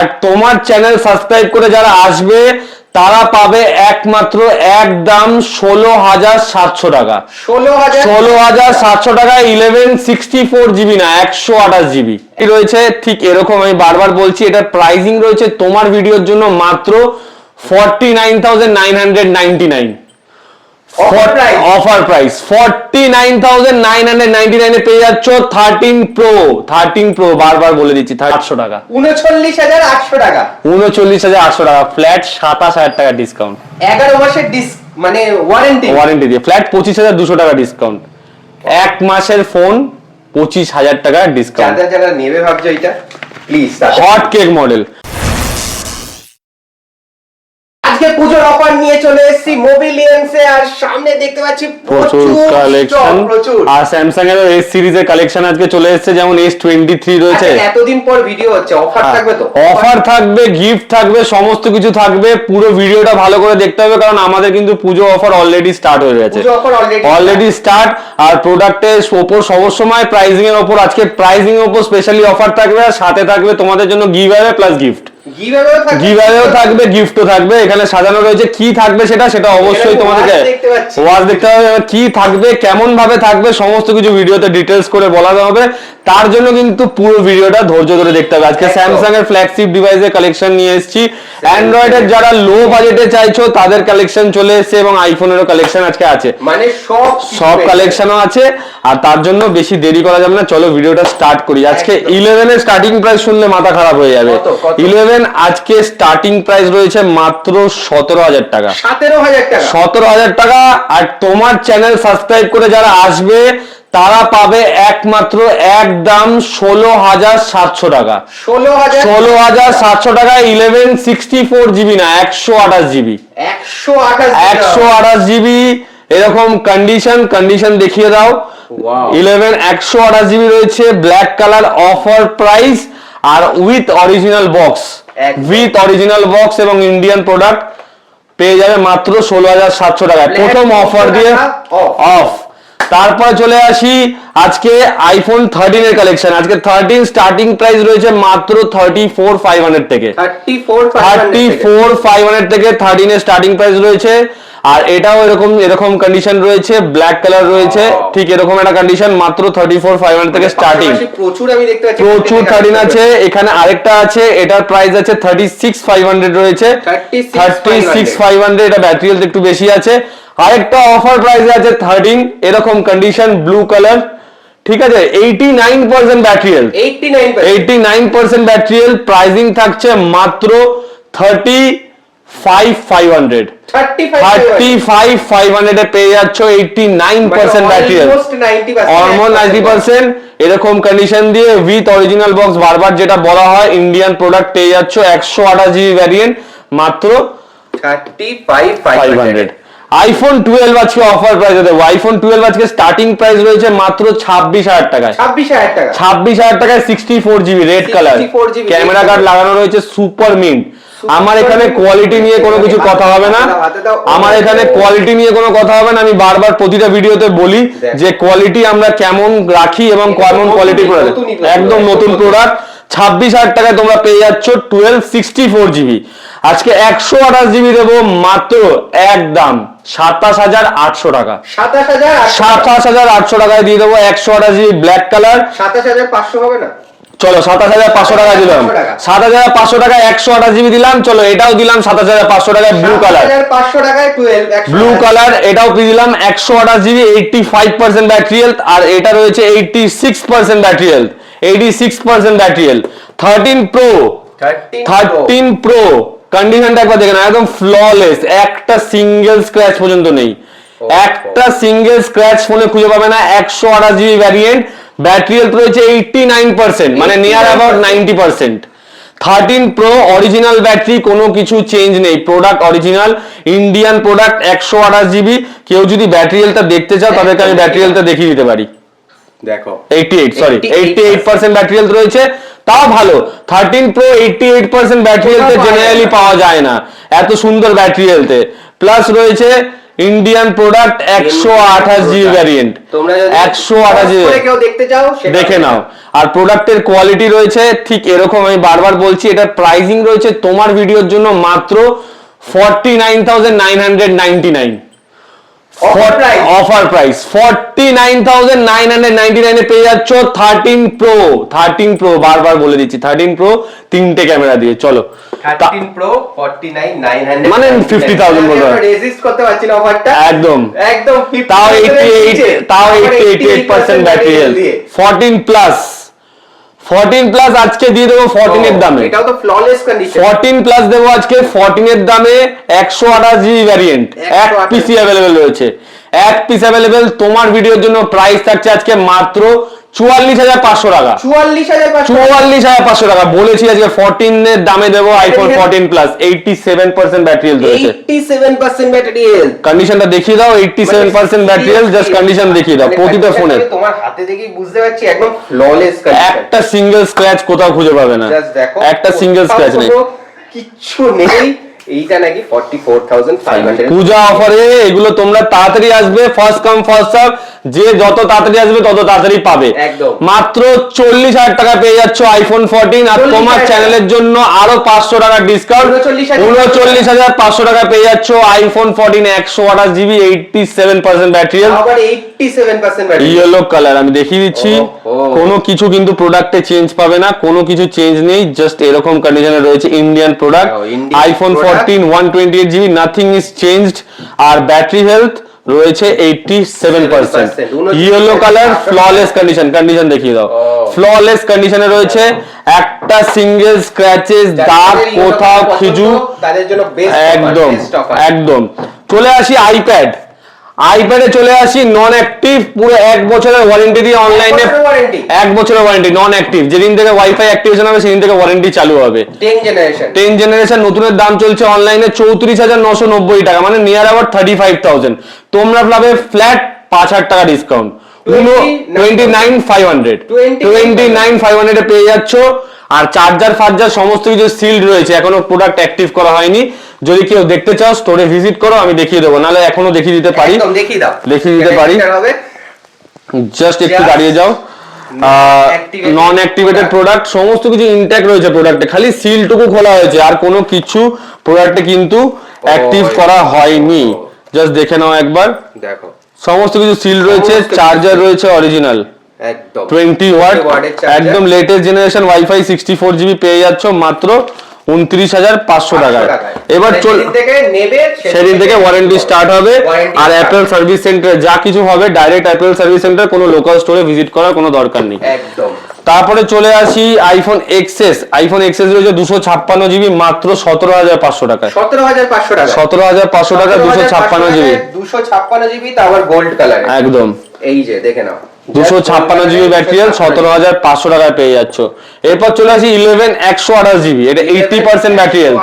আর তোমার channel subscribe করে যারা আসবে তারা পাবে একমাত্র একদম 16,700 টাকা। 16,700 টাকা 1164 জিবি না 128 জিবি রয়েছে। ঠিক এরকম আমি বারবার বলছি, এটার প্রাইসিং রয়েছে তোমার ভিডিওর জন্য মাত্র 49,999 অফার প্রাইস 49,999 এ পেয়ে যাচ্ছ 13 প্রো বারবার বলে দিচ্ছি 800 টাকা 39,800 টাকা 39,800 টাকা ফ্ল্যাট 27,000 টাকা ডিসকাউন্ট 11 মাসের মানে ওয়ারেন্টি দিয়ে ফ্ল্যাট 25,200 টাকা ডিসকাউন্ট এক মাসের ফোন 25,000 টাকা ডিসকাউন্ট। যারা নেবে ভাবছো এটা প্লিজ হট কেক মডেল। আজকে পূজোর অফার নিয়ে চলে এসেছি মোবিলিয়ান্সে, আর সামনে দেখতে পাচ্ছি প্রচুর কালেকশন। আর স্যামসাং এর এস সিরিজের কালেকশন আজকে চলে এসেছে, যেমন S23 রয়েছে। এতদিন পর ভিডিও হচ্ছে, অফার থাকবে তো? অফার থাকবে, গিফট থাকবে, সমস্ত কিছু থাকবে। পুরো ভিডিওটা ভালো করে দেখতে হবে, কারণ আমাদের কিন্তু পুজো অফার অলরেডি স্টার্ট হয়ে গেছে। পুজো অফার অলরেডি স্টার্ট। আর প্রোডাক্টের উপর সবসময় প্রাইসিং এর উপর, আজকে প্রাইসিং এর উপর স্পেশালি অফার থাকবে। আর সাথে থাকবে তোমাদের জন্য গিভঅ্যাওয়ে প্লাস গিফট। গিভঅ্যাওয়েও থাকবে, গিফটও থাকবে। এখানে সাজানো রয়েছে, কি থাকবে সেটা অবশ্যই তোমাদেরকে ওয়াচ দেখতে হবে। কি থাকবে, কেমন ভাবে থাকবে, সমস্ত কিছু ভিডিওতে ডিটেইলস করে বলা হবে। তার জন্য কিন্তু পুরো ভিডিওটা ধৈর্য ধরে দেখতে হবে। আজকে স্যামসাং এর ফ্ল্যাগশিপ ডিভাইসের কালেকশন নিয়ে এসেছি। অ্যান্ড্রয়েড এর যারা লো বাজেটে চাইছো তাদের কালেকশন চলে এসেছে, এবং আইফোনেরও কালেকশন আজকে আছে, মানে সব কালেকশনও আছে। আর তার জন্য বেশি দেরি করা যাবে না, চলো ভিডিওটা স্টার্ট করি। আজকে 11 এর স্টার্টিং প্রাইস শুনলে মাথা খারাপ হয়ে যাবে। 11 আজকে স্টার্টিং প্রাইস রয়েছে মাত্র 17,000 টাকা। 17,000 টাকা। আর তোমার চ্যানেল সাবস্ক্রাইব করে যারা আসবে তারা পাবে একমাত্র একদম 16,700 টাকা। 16,700 টাকা 1164 জিবি না 128 জিবি 128 জিবি এরকম কন্ডিশন দেখিয়ে দাও। 11 128 জিবি রয়েছে, ব্ল্যাক কালার, অফার প্রাইস আর উইথ অরিজিনাল বক্স এবং ইন্ডিয়ান প্রোডাক্ট পেয়ে যাবে মাত্র 16,700 টাকায় প্রথম অফার দিয়ে অফ। তারপরে চলে আসি আজকে আইফোন 13 এর কালেকশন। আজকে 13 স্টার্টিং প্রাইস রয়েছে মাত্র 34,500 থেকে 34,500 থেকে 13 এর স্টার্টিং প্রাইস রয়েছে। আর এটাও এরকম কন্ডিশন রয়েছে, ব্ল্যাক কালার রয়েছে, ঠিক এরকম একটা কন্ডিশন, মাত্র 34,500 থেকে স্টার্টিং। প্রচুর 13 আছে। এখানে আরেকটা আছে, এটার প্রাইস আছে 36,500 রয়েছে, 36,500। এটা ব্যাটারি হেলথ একটু বেশি আছে। আরেকটা অফার প্রাইসে আছে 13 এরকম কন্ডিশন, ব্লু কালার, ঠিক আছে, 89% battery health, 89% battery health. Pricing থাকছে মাত্র 35,500 এ পেয়ে যাচ্ছ 89% ব্যাটারি হেলথ, অলমোস্ট 90%। এরকম কন্ডিশন দিয়ে উইথ অরিজিনাল বক্স, বারবার যেটা বলা হয়, ইন্ডিয়ান প্রোডাক্ট পেয়ে যাচ্ছ 128 জিবি ভ্যারিয়েন্ট মাত্র 35,500। আইফোন 12 আজকে অফার প্রাইসে দেবো। আইফোন 12 আজকে স্টার্টিং প্রাইস রয়েছে মাত্র 26,000 টাকায়। 26,000 টাকায় 64 GB red colour, camera card লাগানো রয়েছে, সুপার মিন্ট। আমার এখানে কোয়ালিটি নিয়ে কোনো কিছু কথা হবে না, আমি বারবার প্রতিটা ভিডিওতে বলি যে কোয়ালিটি আমরা কেমন রাখি এবং কেমন কোয়ালিটি করে, একদম নতুন প্রোডাক্ট। 26,000 টাকায় তোমরা পেয়ে যাচ্ছ 12 64 জিবি। আজকে 128 জিবি দেবো মাত্র একদম 27,800 টাকা। 27,800 টাকায় দিয়ে দেবো 128 জিবি ব্ল্যাক কালার। 27,500 হবে না? চলো 27,500 টাকা দিলাম, 7,500 টাকায় 128 জিবি দিলাম। চলো এটাও দিলাম 7,500 টাকায়, ব্লু কালার, ব্লু কালার, এটাও দিলাম 128 জিবি, 85% ব্যাটারি হেলথ। আর এটা রয়েছে 86% battery health, 86% battery health. 13 pro কন্ডিশনটা একবার দেখেন, একদম ফ্ললেস, একটা সিঙ্গেল স্ক্র্যাচ পর্যন্ত নেই, একটা সিঙ্গেল স্ক্র্যাচ ফোনে খুঁজে পাবে না। 128 জিবি ভ্যারিয়েন্ট, ব্যাটারি হেলথ রয়েছে 89%, মানে near about 90%। 13 pro original battery, কোনো কিছু চেঞ্জ নেই, product original, Indian product, 128 GB. কেউ যদি ব্যাটারি হেলথটা দেখতে চাও তাদেরকে আমি ব্যাটারি হেলথটা দেখিয়ে দিতে পারি। দেখো 88% ব্যাটারি হেলথ রয়েছে, তাও ভালো। 13 প্রো 88% ব্যাটারি হেলথে জেনারেলি পাওয়া যায় না, এত সুন্দর ব্যাটারি হেলথে। প্লাস রয়েছে ইন্ডিয়ান প্রোডাক্ট 128 জিবি ভ্যারিয়েন্ট, তোমরা যদি 128 জিবি করে কেউ দেখতে চাও সেটা দেখে নাও। আর প্রোডাক্টের কোয়ালিটি রয়েছে ঠিক এরকম, আমি বারবার বলছি, এটার প্রাইসিং রয়েছে তোমার ভিডিওর জন্য মাত্র 49,999 অফার প্রাইস। 49,999 এ পেয়ে যাচ্ছ 13 প্রো, বারবার বলে দিচ্ছি 13 প্রো, তিনটে ক্যামেরা দিয়ে। চলো 13 প্রো 49,900 মানে 50,000 বলতে পারো। রেজিস্ট করতে পারছি না অফারটা একদম 50 তাও 88% ব্যাটারি হেলথ। 14 প্লাস আজকে দিয়ে দেবো 14 এর দামে। এটাও তো ফ্ললেস কন্ডিশন। 14 প্লাস দেবো আজকে 14 এর দামে, 128 জিবি ভ্যারিয়েন্ট, এক পিসি अवेलेबल রয়েছে, এক পিস अवेलेबल। তোমার ভিডিওর জন্য প্রাইস থাকছে আজকে মাত্র 44,500 টাকা। 44,500 টাকা বলেছি আজকে 14 এর দামে দেবো আইফোন 14 প্লাস। 87% ব্যাটারি হেলথ রয়েছে। 87% ব্যাটারি হেলথ। কন্ডিশনটা দেখিয়ে দাও, 87% ব্যাটারি হেলথ, জাস্ট কন্ডিশন দেখিয়ে দাও প্রতিটা ফোনে। তোমার হাতে দেখেই বুঝতে পারছি একদম ফ্ললেস কন্ডিশন। একটা সিঙ্গেল স্ক্র্যাচ কোথাও খুঁজে পাবে না, জাস্ট দেখো একটা সিঙ্গেল স্ক্র্যাচ নেই, কিচ্ছু নেই। এইটা নাকি 44,500 পূজা অফারে। এগুলো তোমরা তাড়াতাড়ি আসবে, ফার্স্ট কাম ফার্স্ট সার্ভ, যে যত তাড়াতাড়ি আসবে তত তাড়াতাড়ি পাবে। একদম মাত্র 40,000 টাকা পেয়ে যাচ্ছ আইফোন 14। আর তোমার চ্যানেলের জন্য আরো 500 টাকা ডিসকাউন্ট, 39,500 টাকা পেয়ে যাচ্ছ আইফোন 14 128 জিবি, 87% ব্যাটারি হেলথ, আবার 87% ব্যাটারি। ইয়েলো কালার আমি দেখিয়ে দিচ্ছি। কোনো কিছু কিন্তু প্রোডাক্টে চেঞ্জ পাবে না, কোনো কিছু চেঞ্জ নেই, জাস্ট এরকম কন্ডিশনে রয়েছে। Indian product, iPhone 14 128 GB, nothing is changed. আর ব্যাটারি হেলথ রয়েছে 87%। Yellow colour, flawless condition, condition দেখিয়ে দাও, ফ্ললেস কন্ডিশনে রয়েছে। একটা সিঙ্গেল স্ক্র্যাচেস দাগ কোথাও খিজু, তাদের জন্য বেস্ট একদম একদম। চলে আসি আইপ্যাডে চলে আসি। নন অ্যাক্টিভ, পুরো 1 বছরের ওয়ারেন্টি দিয়ে অনলাইনে, 1 বছরের ওয়ারেন্টি। নন অ্যাক্টিভ, যেদিন থেকে ওয়াইফাই অ্যাক্টিভেশন হবে সেদিন থেকে ওয়ারেন্টি চালু হবে। 10 জেনারেশন নতুনের দাম চলছে অনলাইনে 34,990 টাকা, মানে নিয়ার অ্যাবাউট 35,000। তোমরা পাবে ফ্ল্যাট 5,000 টাকা ডিসকাউন্ট, 29,500 এ পেয়ে যাচ্ছ। আর চার্জার ফার্জার সমস্ত কিছু সিলড রয়েছে, এখনো প্রোডাক্ট অ্যাক্টিভ করা হয়নি। যদি কেউ দেখতে চাও স্টোরে ভিজিট করো, আমি দেখিয়ে দেবো, নাহলে এখনো দেখিয়ে দিতে পারি, দেখিয়ে দিতে পারি। জাস্ট একটু দাঁড়িয়ে যাও। নন অ্যাক্টিভেটেড প্রোডাক্ট, সমস্ত কিছু ইনট্যাক্ট রয়েছে প্রোডাক্টে, খালি সিলটুকু খোলা হয়েছে, আর কোনো কিছু প্রোডাক্টে কিন্তু অ্যাক্টিভ করা হয়নি। জাস্ট দেখে নাও একবার, দেখো সমস্ত কিছু সিল রয়েছে, চার্জার রয়েছে অরিজিনাল একদম 20 ওয়াট, একদম লেটেস্ট জেনারেশন ওয়াইফাই 64 জিবি পেয়ে যাচ্ছ মাত্র 29,500 টাকায়। এবার সেদিন থেকে ওয়ারেন্টি স্টার্ট হবে। আর অ্যাপেল সার্ভিস সেন্টার যা কিছু হবে ডাইরেক্ট অ্যাপেল সার্ভিস সেন্টার, কোনো লোকাল স্টোরে ভিজিট করার কোনো দরকার নেই একদম। তারপরে চলে আসি আইফোন এক্সএস। আইফোন এক্সএস রয়েছে 256 জিবি মাত্র 17,500 টাকায়। 17,500 টাকা, 17,500 টাকা 256 জিবি, 256 জিবি, তা আবার গোল্ড কালার একদম। এই যে দেখে নাও, 256 জিবি ব্যাটারি হেলথ, 17,500 টাকায় পেয়ে যাচ্ছ। এরপর চলে আসি 11 128 জিবি, এটা 80% battery health,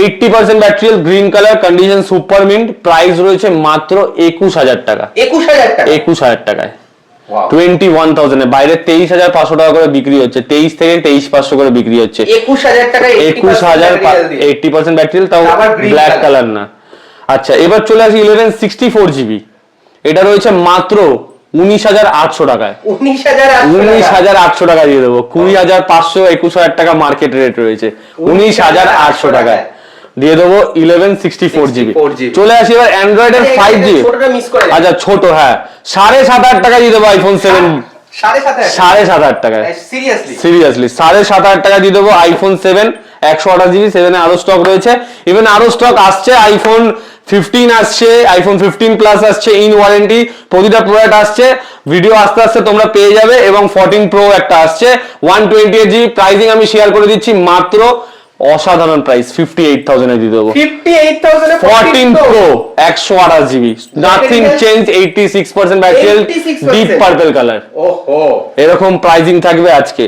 80% battery health, green colour, condition super mint, price রয়েছে মাত্র 21,000 টাকা। 21,000 টাকায় 21,000 এ, বাইরে 23,500 টাকা করে বিক্রি হচ্ছে, 23 থেকে 23,500 করে বিক্রি হচ্ছে। 21,000 টাকায় 21,000 80% ব্যাটারি হেলথ, তাও ব্ল্যাক কালার না। আচ্ছা, এবার চলে আসি 11 64 জিবি, এটা রয়েছে মাত্র 19,800 টাকায়। 19,800 টাকা দিয়ে দেবো, 20,500, 21,000 টাকা মার্কেট রেট রয়েছে, 19,800 টাকায় দিয়ে দেবো 11 64 জিবি। চলে আসি এবার অ্যান্ড্রয়েডের 5G। আচ্ছা ছোট, হ্যাঁ 7,500 টাকা দিয়ে দেবো আইফোন 7, 7,500 টাকায়, সিরিয়াসলি 7,500 টাকা দিয়ে দেবো আইফোন 7 128 জিবি। 7 এ আরো স্টক রয়েছে, ইভেন আরো স্টক আসছে। আইফোন 15 আসছে, আইফোন 15 প্লাস আসছে, ইন ওয়ারেন্টি প্রতিটা প্রোডাক্ট আসছে। ভিডিও আস্তে আস্তে তোমরা পেয়ে যাবে। এবং 14 প্রো একটা আসছে 128 জিবি, প্রাইসিং আমি শেয়ার করে দিচ্ছি মাত্র অসাধারণ প্রাইস 58,000 এ দিয়ে দেবো। 14 pro 128 GB, nothing change, 86% battery health, deep purple colour, ওহো এরকম প্রাইসিং থাকবে আজকে।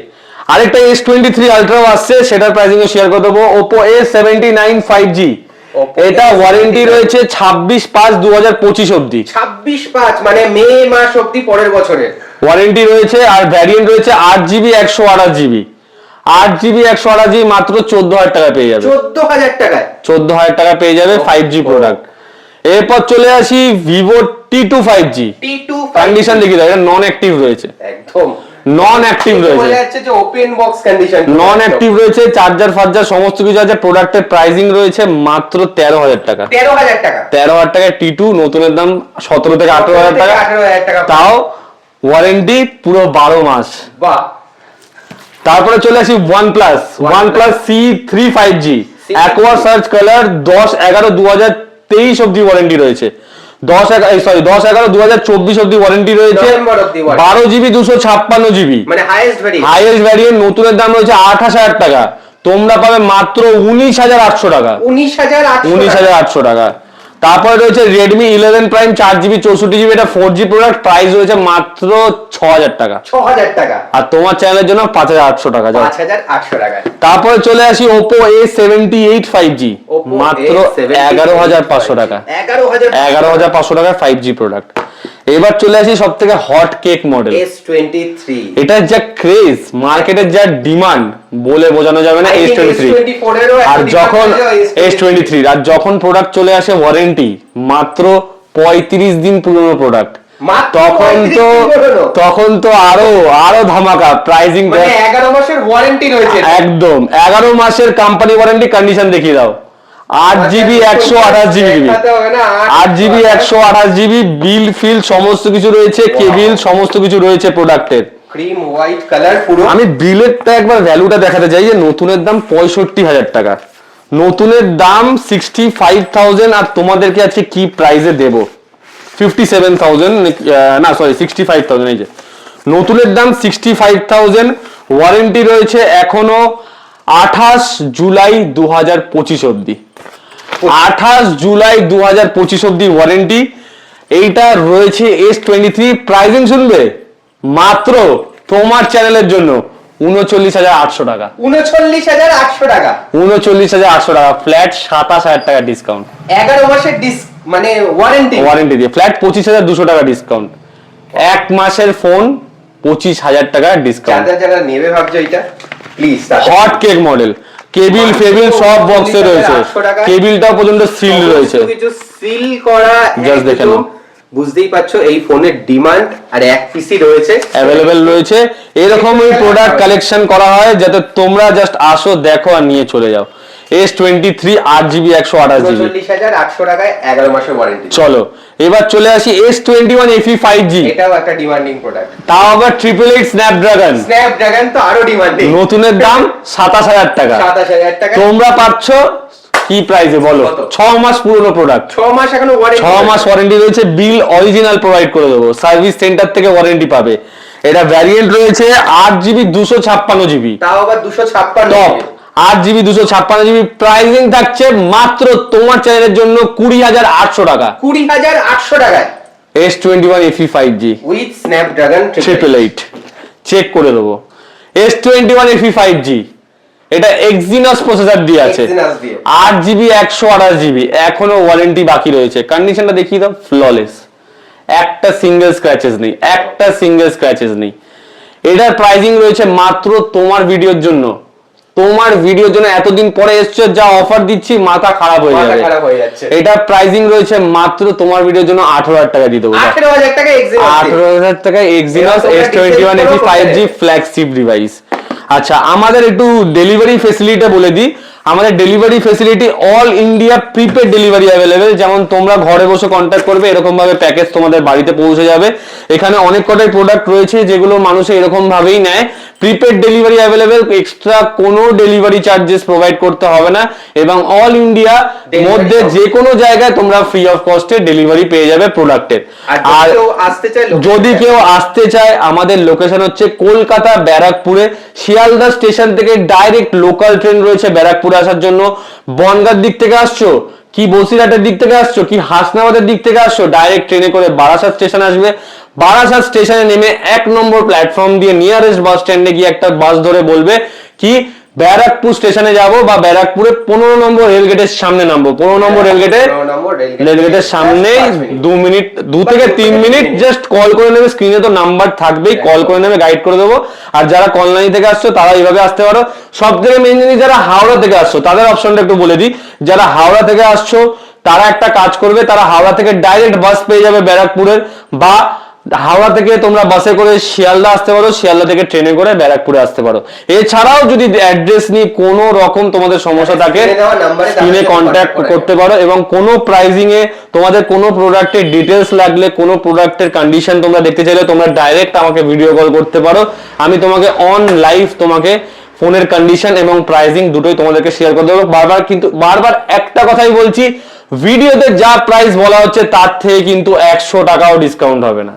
আরেকটা S23 আলট্রাও আসছে, সেটার প্রাইসিং শেয়ার করে দেবো। Oppo A79 5G, এটা ওয়ারেন্টি রয়েছে 26/5/2025 অবধি, 26/5 মানে মে মাস অবধি পরের বছরে ওয়ারেন্টি রয়েছে। আর ভ্যারিয়েন্ট রয়েছে 8GB 128 জিবি, 8GB 128 জিবি মাত্র 14,000 টাকা পেয়ে যাবে। 14,000 টাকায় 14,000 টাকা পেয়ে যাবে 5G প্রোডাক্ট। এরপর চলে আসি Vivo T2 5G। T2 condition দেখি দাও, এটা নন অ্যাক্টিভ রয়েছে, একদম নন অ্যাক্টিভ রয়েছে, বলা যাচ্ছে যে ওপেন বক্স কন্ডিশন, নন অ্যাক্টিভ রয়েছে, চার্জার ফার্জার সমস্ত কিছু আছে। প্রোডাক্টের প্রাইসিং রয়েছে মাত্র 13,000 টাকা। 13,000 টাকা, 13,000 টাকায় T2, নতুনের দাম 17 থেকে 18,000 টাকা, 18,000 টাকা, তাও ওয়ারেন্টি পুরো 12 মাস। বাহ। তারপরে চলে আসি OnePlus C3 5G aqua search colour 10/11/2023 অবধি ওয়ারেন্টি রয়েছে, 10/11/2024 অবধি ওয়ারেন্টি রয়েছে, নভেম্বর অবধি warranty। 12GB 256GB মানে হাইয়েস্ট ভেরিয়েন্ট, হাইয়েস্ট ভ্যারিয়েন্ট। নতুনের দাম রয়েছে 28,000 টাকা, তোমরা পাবে মাত্র 19,800 টাকা, 19,800 টাকা। তারপরে রয়েছে Redmi 11 Prime 4GB 64GB, এটা 4G প্রোডাক্ট, প্রাইস রয়েছে মাত্র 6,000 টাকা, 6,000 টাকা, আর তোমার চ্যানেলের জন্য 5,800 টাকা। যাও। 5,800 টাকা। তারপরে চলে আসি Oppo A78 5G, Oppo মাত্র A78 11,500 টাকা, 11,500 টাকা 5G প্রোডাক্ট। এবার চলে আসি সব থেকে হট কেক মডেল S23, এটার যা ক্রেজ, মার্কেটের যা ডিমান্ড বলে বোঝানো যাবে না। S23 আর যখন S23 আর যখন প্রোডাক্ট চলে আসে ওয়ারেন্টি মাত্র 35 দিন পুরনো প্রোডাক্ট, তখন তো আরো ধামাকা প্রাইসিং, মানে 11 মাসের ওয়ারেন্টি রয়েছে, একদম 11 মাসের কোম্পানি ওয়ারেন্টি। কন্ডিশন দেখিয়ে দাও, 8GB 128GB, 8GB 128GB, বিল ফিল সমস্ত কিছু রয়েছে, কেবিল সমস্ত কিছু রয়েছে প্রোডাক্টের। ক্রিম হোয়াইট কালার পুরো। আমি বিলেরটা একবার ভ্যালুটা দেখাতে চাই, যে নতুনের দাম 65,000 টাকা, নতুনের দাম 65,000, আর তোমাদেরকে আজকে কি প্রাইসে দেব 57,000, না সরি 65,000। এই যে নতুনের দাম 65,000, ওয়ারেন্টি রয়েছে এখনো 28 জুলাই 2025 অবধি, 28 জুলাই 2025 অবধি ওয়ারেন্টি। এইটা রয়েছে S23, প্রাইসিং শুনবে মাত্র তোমার চ্যানেলের জন্য 39,800 টাকা, 39,800 টাকা, 39,800 টাকা, ফ্ল্যাট 27,000 টাকা ডিসকাউন্ট, 11 মাসের মানে ওয়ারেন্টি দিয়ে ফ্ল্যাট 25,200 টাকা ডিসকাউন্ট, এক মাসের ফোন 25,000 টাকা ডিসকাউন্ট। যারা নেবে ভাবছো এটা please, hot cake model, cable ফেবিল সব বক্সে রয়েছে, কেবিলটাও পর্যন্ত সিল রয়েছে, কিছু সিল করা, জাস্ট দেখে নাও। বুঝতেই পারছো এই ফোনের ডিমান্ড, আর এক পিসি রয়েছে অ্যাভেলেবেল রয়েছে। এরকমই প্রোডাক্ট কালেকশন করা হয় যাতে তোমরা জাস্ট আসো, দেখো আর নিয়ে চলে যাও। S23 8GB 128GB, 39,800 টাকায় 11 মাসের ওয়ারেন্টি। চলো এবার চলে আসি S21 FE 5G, এটাও একটা ডিমান্ডিং প্রোডাক্ট, তাও আবার 888 স্ন্যাপড্রাগন তো আরো ডিমান্ডিং। নতুনের দাম 27,000 টাকা, 27,000 টাকা। তোমরা পাচ্ছ কি প্রাইসে বলো? 6 মাস পুরনো প্রোডাক্ট, 6 মাস এখনো ওয়ারেন্টি, 6 মাস ওয়ারেন্টি রয়েছে, বিল অরিজিনাল প্রোভাইড করে দেবো, সার্ভিস সেন্টার থেকে ওয়ারেন্টি পাবে। এটা ভ্যারিয়েন্ট রয়েছে 8GB 256GB, তাও আবার 256 টপ 8GB 256GB, প্রাইসিং থাকছে মাত্র তোমার চ্যানেলের জন্য 20,800 টাকা, 20,800 টাকায় S21 FE 5G with Snapdragon 888 check করে দেবো। S21 FE 5G, এটা এক্সিনস প্রসেসর দিয়ে আছে, 8GB 128GB, এখনো ওয়ারেন্টি বাকি রয়েছে। কন্ডিশনটা দেখিয়ে দাও, ফ্ললেস, একটা সিঙ্গেল স্ক্র্যাচেস নেই, একটা সিঙ্গেল স্ক্র্যাচেস নেই। এটার প্রাইসিং রয়েছে মাত্র তোমার ভিডিওর জন্য, তোমার ভিডিওর জন্য এতদিন পরে এসছো, যা অফার দিচ্ছি মাথা খারাপ হয়ে যাবে। এটা প্রাইসিং রয়েছে মাত্র তোমার ভিডিওর জন্য 18,000 টাকা দিয়ে দেবো, 18,000 টাকা এক্সিনস, 18,000 টাকা Exynos S21 FE 5G flagship device. আচ্ছা, আমাদের একটু ডেলিভারি ফেসিলিটি বলে দিই। আমাদের delivery facility all India prepaid delivery available, যেমন তোমরা ঘরে বসে কন্ট্যাক্ট করবে, এরকম ভাবে প্যাকেজ তোমাদের বাড়িতে পৌঁছে যাবে। এখানে অনেক কটাই প্রোডাক্ট রয়েছে যেগুলো মানুষ এরকম ভাবেই নেয়। প্রিপেড ডেলিভারি অ্যাভেলেবেল, এক্সট্রা কোনো ডেলিভারি চার্জেস প্রোভাইড করতে হবে না, এবং অল ইন্ডিয়া মধ্যে যে কোনো জায়গায় তোমরা ফ্রি অফ কস্টে ডেলিভারি পেয়ে যাবে প্রোডাক্টের। আর যদি কেউ আসতে চায়, আমাদের লোকেশন হচ্ছে কলকাতা ব্যারাকপুরে, শিয়ালদা স্টেশন থেকে ডাইরেক্ট লোকাল ট্রেন রয়েছে ব্যারাকপুরে আসার জন্য। বনগাঁর দিক থেকে আসছো, কি বসিরহাটের দিক থেকে আসছো, কি হাসনাবাদের দিক থেকে আসছো, ডাইরেক্ট ট্রেনে করে বারাসাত স্টেশন আসবে। বারাসাত স্টেশনে নেমে 1 নম্বর প্ল্যাটফর্ম দিয়ে নিয়ারেস্ট বাস স্ট্যান্ডে গিয়ে একটা বাস ধরে বলবে কি ব্যারাকপুর স্টেশনে যাব, বা ব্যারাকপুরে 15 নম্বর রেলগেটের সামনে নামবো। 15 নম্বর রেলগেটের সামনে 2 থেকে 3 মিনিট জাস্ট কল করে নেবে, স্ক্রিনে তো নাম্বার থাকবেই, কল করে নেবে, গাইড করে দেবো। আর যারা কল্যাণী থেকে আসছো তারা এইভাবে আসতে পারো। সব থেকে মেন জিনিস, যারা হাওড়া থেকে আসছো তাদের অপশনটা একটু বলে দিই। যারা হাওড়া থেকে আসছো, তারা একটা কাজ করবে, তারা হাওড়া থেকে ডাইরেক্ট বাস পেয়ে যাবে ব্যারাকপুরের, বা হাওড়া থেকে তোমরা বাসে করে শিয়ালদা আসতে পারো, শিয়ালদা থেকে ট্রেনে করে ব্যারাকপুরে আসতে পারো। এছাড়াও যদি অ্যাড্রেস নিয়ে কোনো রকম তোমাদের সমস্যা থাকে স্ক্রিনে কন্ট্যাক্ট করতে পারো, এবং কোনো প্রাইজিং এ তোমাদের কোনো প্রোডাক্টের ডিটেলস লাগলে, কোনো প্রোডাক্টের কন্ডিশন তোমরা দেখতে চাইলে তোমরা ডাইরেক্ট আমাকে ভিডিও কল করতে পারো। আমি তোমাকে অন লাইভ তোমাকে ফোনের কন্ডিশন এবং প্রাইজিং দুটোই তোমাদেরকে শেয়ার করে দেবো। বারবার একটা কথাই বলছি, ভিডিওতে যা প্রাইস বলা হচ্ছে তার থেকে কিন্তু 100 টাকাও ডিসকাউন্ট হবে না,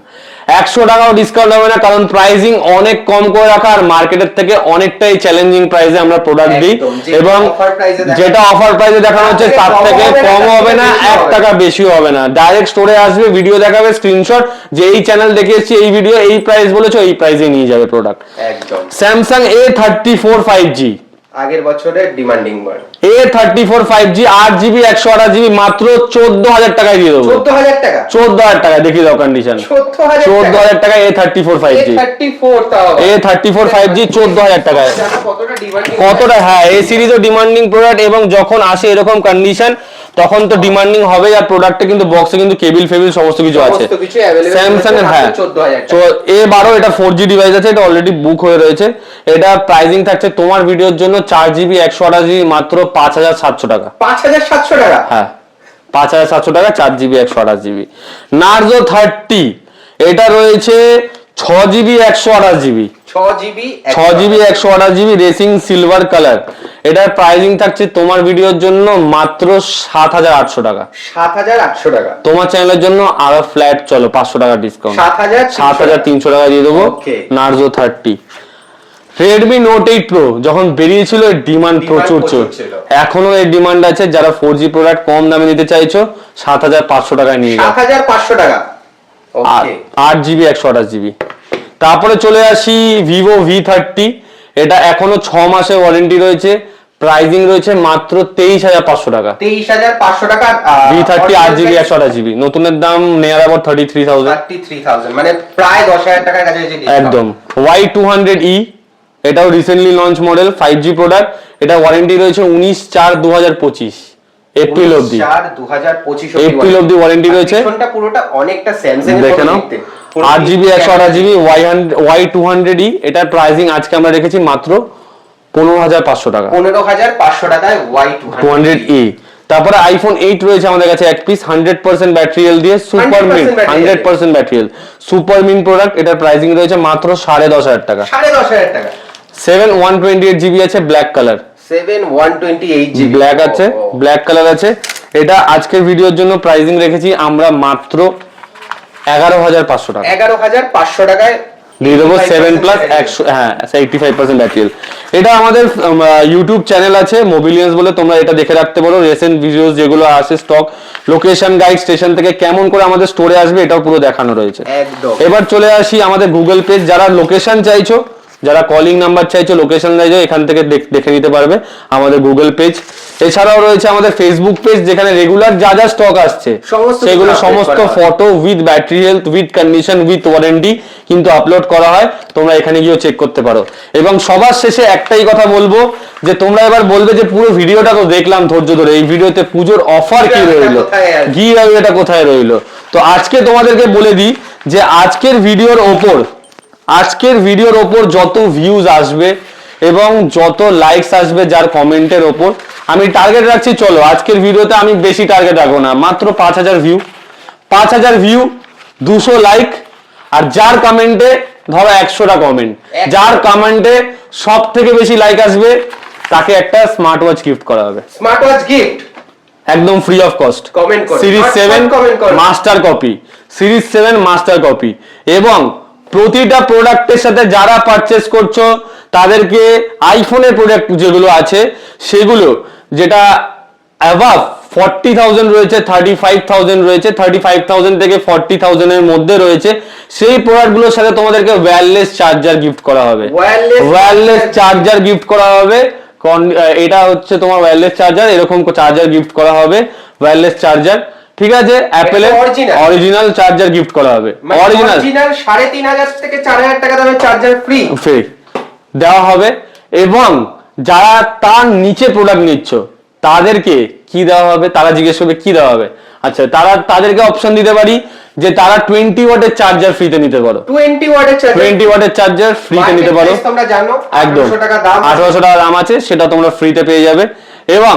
100 টাকাও ডিসকাউন্ট হবে না, কারণ প্রাইজিং অনেক কম করে রাখা, আর মার্কেটের থেকে অনেকটাই চ্যালেঞ্জিং প্রাইসে আমরা প্রোডাক্ট দিই, এবং যেটা অফার প্রাইসে দেখানো হচ্ছে তার থেকে কম হবে না, 1 টাকা বেশিও হবে না। ডাইরেক্ট স্টোরে আসবে, ভিডিও দেখাবে, স্ক্রিনশট যে এই চ্যানেল দেখে এসেছি, এই ভিডিও এই প্রাইস বলেছো, এই প্রাইসে নিয়ে যাবে প্রোডাক্ট। একদম স্যামসাং A34 5G আগের বছরের demanding model, A34 5G 8GB 128GB মাত্র 14,000 টাকায় দিয়ে দেবো। 14,000 টাকা? 14,000 টাকা, দেখি দাও কন্ডিশন। 14,000 টাকায় A34 5G, A34 5G 14,000 টাকায়। কতটা, হ্যাঁ, এই সিরিজও ডিমান্ডিং প্রোডাক্ট, এবং যখন আসে এরকম কন্ডিশন তখন তো ডিমান্ডিং হবে। আর প্রোডাক্টে কিন্তু বক্সে কিন্তু কেবিল ফেবিল সমস্ত কিছু আছে স্যামসাং এর। হ্যাঁ, তো A12 এটা 4G ডিভাইস আছে, এটা অলরেডি বুক হয়ে রয়েছে। এটা প্রাইসিং থাকছে তোমার ভিডিওর জন্য 4GB 128GB মাত্র 5,700 টাকা। 5,700 টাকা? হ্যাঁ, 5,700 টাকা, 4GB 128GB। নার্জো 30 এটা রয়েছে 6GB 128GB, 6GB 128GB racing silver colour. এটার প্রাইসিং থাকছে তোমার ভিডিওর জন্য মাত্র 7,800 টাকা। 7,800 টাকা তোমার চ্যানেলের জন্য আরো ফ্ল্যাট চলো 500 টাকা ডিসকাউন্ট, 7,300 টাকা দিয়ে দেবো। নার্জো 30। রেডমি নোট 8 প্রো যখন বেরিয়েছিল এর ডিমান্ড প্রচুর ছিল, এখনো এর ডিমান্ড আছে। যারা 4G প্রোডাক্ট কম দামে নিতে চাইছো 7,500 টাকায় নিয়ে যাও। 7,500 টাকা, 8GB 128GB। তারপরে চলে আসি ভিভো V30। এটা এখনো 6 মাসের ওয়ারেন্টি রয়েছে, প্রাইসিং রয়েছে মাত্র 23,500 টাকা। 23,500 টাকা V30 8GB 128GB, নতুনের দাম নেয়ার আবার 33,000, মানে প্রায় 10,000 টাকার কাছাকাছি। একদম। Y200E এটাও recently launch model, 5G product. এটা ওয়ারেন্টি রয়েছে 19/4/2025 এপ্রিল অবধি, 2025 এপ্রিল অবধি ওয়ারেন্টি রয়েছে। পিছনটা পুরোটা অনেকটা স্যামসাং এর দেখে নাও। 8GB 128GB Y200E, এটার প্রাইসিং আজকে আমরা রেখেছি মাত্র 15,500 টাকা। 15,500 টাকায় Y200E। তারপরে আইফোন 8 রয়েছে আমাদের কাছে এক পিস, 100% ব্যাটারি হেলথ দিয়ে, super mint 100% battery health, super mint product. এটার প্রাইসিং রয়েছে মাত্র 10,500 টাকা। 10,500 টাকা। 7/128GB আছে ব্ল্যাক কালার, 7/128GB ব্ল্যাক আছে, ব্ল্যাক কালার আছে। এটা আজকের ভিডিওর জন্য প্রাইসিং রেখেছি আমরা মাত্র 11,500 টাকা। 11,500 টাকায় দিয়ে দেবো 7+, 85% ব্যাটারি হেলথ। এটা আমাদের ইউটিউব চ্যানেল আছে মোবিলিয়ান্স বলে, তোমরা এটা দেখে রাখতে পারো। রিসেন্ট ভিডিওস যেগুলো আসে, স্টক, লোকেশন গাইড, স্টেশন থেকে কেমন করে আমাদের স্টোরে আসবে এটাও পুরো দেখানো রয়েছে। একদম। এবার চলে আসি আমাদের গুগল পেজ। যারা লোকেশন চাইছো, যারা কলিং নাম্বার চাইছো, লোকেশন চাইছো, এখান থেকে দেখে নিতে পারবে আমাদের গুগল পেজ। এছাড়াও রয়েছে আমাদের ফেসবুক পেজ, যেখানে রেগুলার যা যা স্টক আসছে সেগুলো সমস্ত photo with battery health, with condition, with warranty কিন্তু আপলোড করা হয়। তোমরা এখানে গিয়েও চেক করতে পারো। এবং সবার শেষে একটাই কথা বলবো, যে তোমরা এবার বলবে যে পুরো ভিডিওটা তো দেখলাম ধৈর্য ধরে, এই ভিডিওতে পুজোর অফার কি রইলো, গিভঅ্যাওয়েটা কোথায় রইলো। তো আজকে তোমাদেরকে বলে দিই যে আজকের ভিডিওর ওপর যত ভিউজ আসবে এবং যত লাইকস আসবে যার কমেন্টের ওপর, আমি টার্গেট রাখছি, চলো আজকের ভিডিওতে আমি বেশি টার্গেট রাখবো না, মাত্র 5,000 ভিউ, 5,000 ভিউ, 200 লাইক, আর যার কমেন্টে ধরো 100টা কমেন্ট, যার কমেন্টে সব থেকে বেশি লাইক আসবে তাকে একটা স্মার্ট ওয়াচ গিফট করা হবে। স্মার্ট ওয়াচ গিফট একদম ফ্রি অফ কস্ট। কমেন্ট করো series 7 master copy, series 7 master copy. এবং প্রতিটা প্রোডাক্টের সাথে যারা পারচেজ করছো তাদেরকে আইফোনের প্রোডাক্ট যেগুলো আছে সেগুলো, যেটা অ্যাবাভ 40,000 রয়েছে, 35,000 রয়েছে, 35,000 থেকে 40,000 এর মধ্যে রয়েছে, সেই প্রোডাক্টগুলোর সাথে তোমাদেরকে ওয়্যারলেস চার্জার গিফট করা হবে। ওয়্যারলেস চার্জার গিফট করা হবে। এটা হচ্ছে তোমার ওয়্যারলেস চার্জার, এরকম চার্জার গিফট করা হবে, ওয়্যারলেস চার্জার। ঠিক আছে, অ্যাপেলের অরিজিনাল চার্জার গিফট করা হবে। অরিজিনাল 3,500 থেকে 4,000 টাকা দামের চার্জার ফ্রি দেওয়া হবে। এবং যারা তার নিচে প্রোডাক্ট নিচ্ছ তাদেরকে কি দেওয়া হবে, তারা জিজ্ঞেস করবে কি দেওয়া হবে। আচ্ছা, তাদেরকে অপশন দিতে পারি যে তারা 20 ওয়াটের চার্জার ফ্রিতে নিতে পারো, 20 ওয়াটের চার্জার, 20 ওয়াটের চার্জার ফ্রিতে নিতে পারো। তোমরা জানো একদম 1800 টাকা দাম, 1800 টাকা দাম আছে, সেটা তোমরা ফ্রিতে পেয়ে যাবে। এবং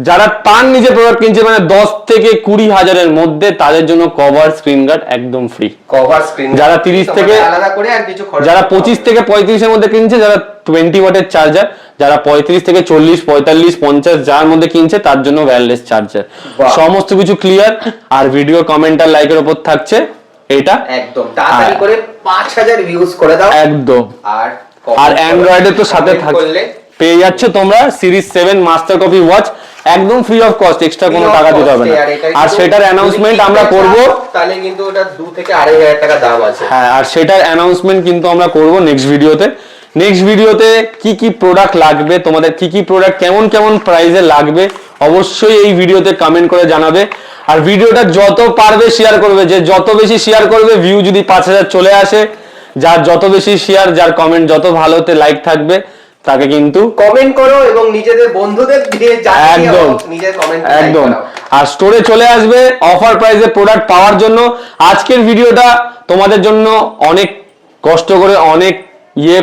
যারা তার নিজে প্রোডাক্ট কিনছে মানে 10 থেকে 20 হাজারের মধ্যে, তাদের জন্য কভার স্ক্রিন গার্ড একদম ফ্রি। কভার স্ক্রিন, যারা 30 থেকে আলাদা করে আর কিছু খরচ, যারা 25 থেকে 35 এর মধ্যে কিনছে, যারা 20 ওয়াটের চার্জার, যারা 35 থেকে 40 45 50 যার মধ্যে কিনছে তার জন্য ওয়্যারলেস চার্জার। সমস্ত কিছু ক্লিয়ার। আর ভিডিও কমেন্ট আর লাইকের উপর থাকছে এটা, একদম তাড়াতাড়ি করে 5000 ভিউজ করে দাও একদম। আর অ্যান্ড্রয়েড এর তো সাথে থাকছে, পেয়ে যাচ্ছ তোমরা সিরিজ 7 মাস্টার কপি ওয়াচ একদম ফ্রি অফ কস্ট, এক্সট্রা কোনো টাকা দিতে হবে না। আর সেটার অ্যানাউন্সমেন্ট আমরা করব, তাহলে কিন্তু ওটা 2 থেকে 2500 টাকা দাম আছে। হ্যাঁ, আর সেটার অ্যানাউন্সমেন্ট কিন্তু আমরা করব নেক্সট ভিডিওতে। নেক্সট ভিডিওতে কি কি প্রোডাক্ট লাগবে, তোমাদের কি কি প্রোডাক্ট কেমন কেমন প্রাইসে লাগবে, অবশ্যই এই ভিডিওতে কমেন্ট করে জানাবে। আর ভিডিওটা যত পারবে শেয়ার করবে, যে যত বেশি শেয়ার করবে, ভিউ যদি 5000 চলে আসে, যার যত বেশি শেয়ার, যার কমেন্ট যত ভালোতে লাইক থাকবে, তাকে কিন্তু কমেন্ট করো এবং নিজেদের বন্ধুদের দিয়ে একদম নিজের কমেন্ট একদম। আর স্টোরে চলে আসবে অফার প্রাইসে প্রোডাক্ট পাওয়ার জন্য। আজকের ভিডিওটা তোমাদের জন্য অনেক কষ্ট করে, অনেক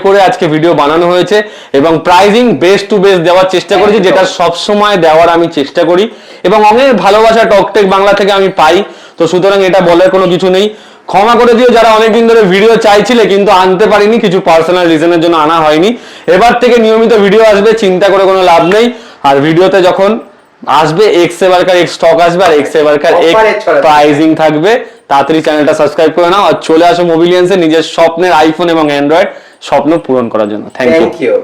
করে আজকে ভিডিও বানানো হয়েছে, এবং প্রাইজিং বেস্ট টু বেস্ট দেওয়ার চেষ্টা করেছি, যেটা সব সময় দেওয়ার আমি চেষ্টা করি, এবং অনেক ভালোবাসা টকটেক বাংলা থেকে আমি পাই। তো সুতরাং এটা বলার কোনো কিছু নেই। ক্ষমা করে দিও যারা অনেকদিন ধরে ভিডিও চাইছিলে কিন্তু আনতে পারিনি, কিছু পার্সোনাল রিজনের জন্য আনা হয়নি। এবার থেকে নিয়মিত ভিডিও আসবে, চিন্তা করে কোনো লাভ নেই। আর ভিডিওতে যখন আসবে এক্স-এবারকার এক্স স্টক আসবে, আর এক্স-এবারকার এক্স প্রাইজিং থাকবে। তাড়াতাড়ি চ্যানেলটা সাবস্ক্রাইব করে নাও আর চলে আসো মোবিলিয়ান্সে নিজের স্বপ্নের আইফোন এবং অ্যান্ড্রয়েড স্বপ্ন পূরণ করার জন্য। Thank you.